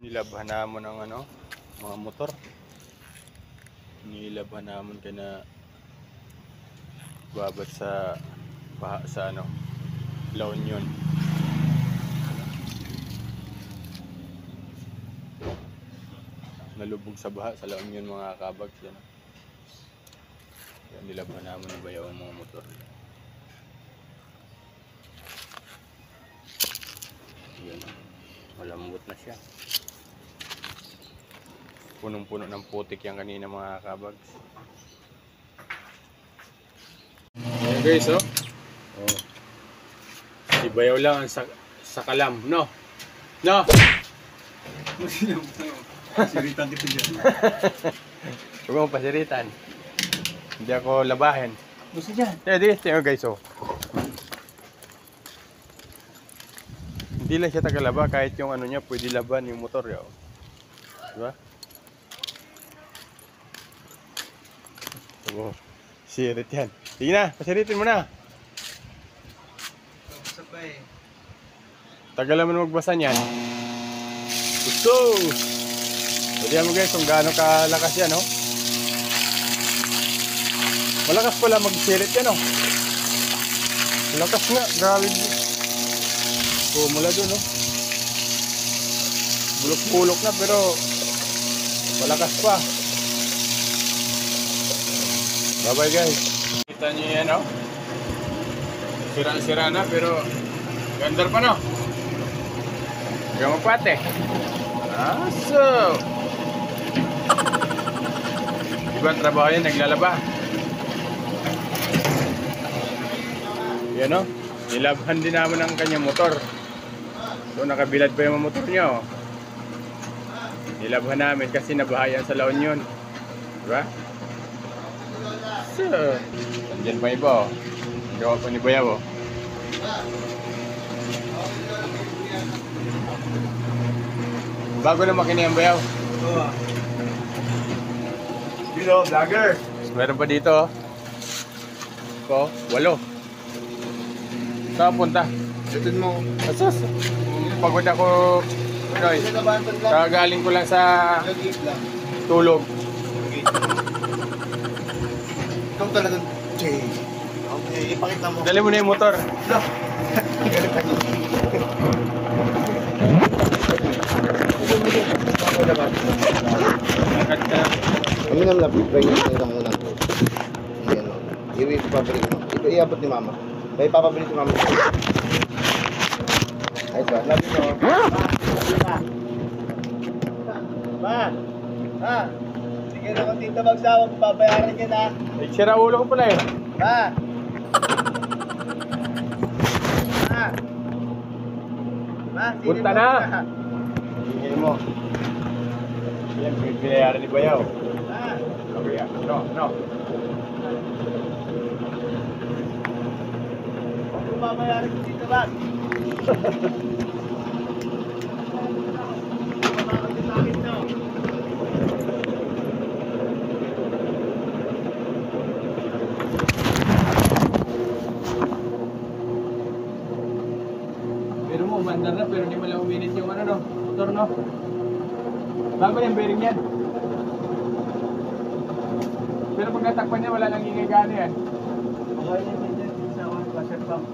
Nilabhan namon ang mga motor. Nilabhan namon kay na babat sa baha sa La Union. Nalubog sa baha sa La Union mga kabags yan. Kaya nilabhan namon na bayaw ang mga motor. Yan. Malambot na siya. Punong-puno ng putik yan kanina mga kabags. Ayan guys, oh. Si bayaw lang sa kalam, no? No! Pasiritan kita dyan. Huwag mong pasiritan. Hindi ako labahin. Gusto dyan. Dito guys, oh. Hindi lang siya tagalaba, kahit yung niya, pwede laban yung motor niya, oh. Diba? Oh, sirit yan. Sige na, pasiritin mo na. Sabay. Tagal naman magbasa niyan. Gusto! Pwede mo guys kung gaano kalakas yan, oh. Malakas pala mag-sirit yan, oh. Malakas nga, grabe. Oh, mula dun, oh. Bulok-bulok na pero malakas pa. Bye-bye guys. Kita nyo yan, oh. Sira-sira na pero gandar pa, no? Huwag magpate. Aso! Ibang trabaho yan, naglalaba. Yan, oh. Nilabhan din naman ang kanyang motor. So nakabilad pa yung motor niya, oh. Nilabhan namin kasi nabahayan sa La Union. Diba? So, andyan pa iba, oh. Gawa pa ni Bayaw, oh. Bago na makina yung Bayaw. Oo. Dito, vlogger. Meron pa dito, oh. Ko, 8. Saan punta? Sutin mo. Asas. Pagod ako, Noy. Kagaling ko lang sa tulog. Ikaw talagang Jay. Okay, ipakita mo. Dali mo na yung motor. No. Angkat ka. Kami naman napipray yung unang ko. Ayan o. Iwi papabalik mo. Ito iabot ni mama. May papabalik si mama. Ay sa, labi mo. Ma! Ha! Sige na kung tita magsawa, babayaran niya na. Sira ulo ko pala, eh. Ma! Ma! Ma, sige Punta mo na. Hingin mo. Yan, binayaran ni Bayaw. Ma! Okay, no, no. Kung babayaran ko dito ba? Pero mo, mandar na, pero di mo lang uminit yung no, motor, no? Bago yung bearing yan. Pero pag natakpan niya, wala nang ingay gano yan. Okay, yan, sa one, washer pump.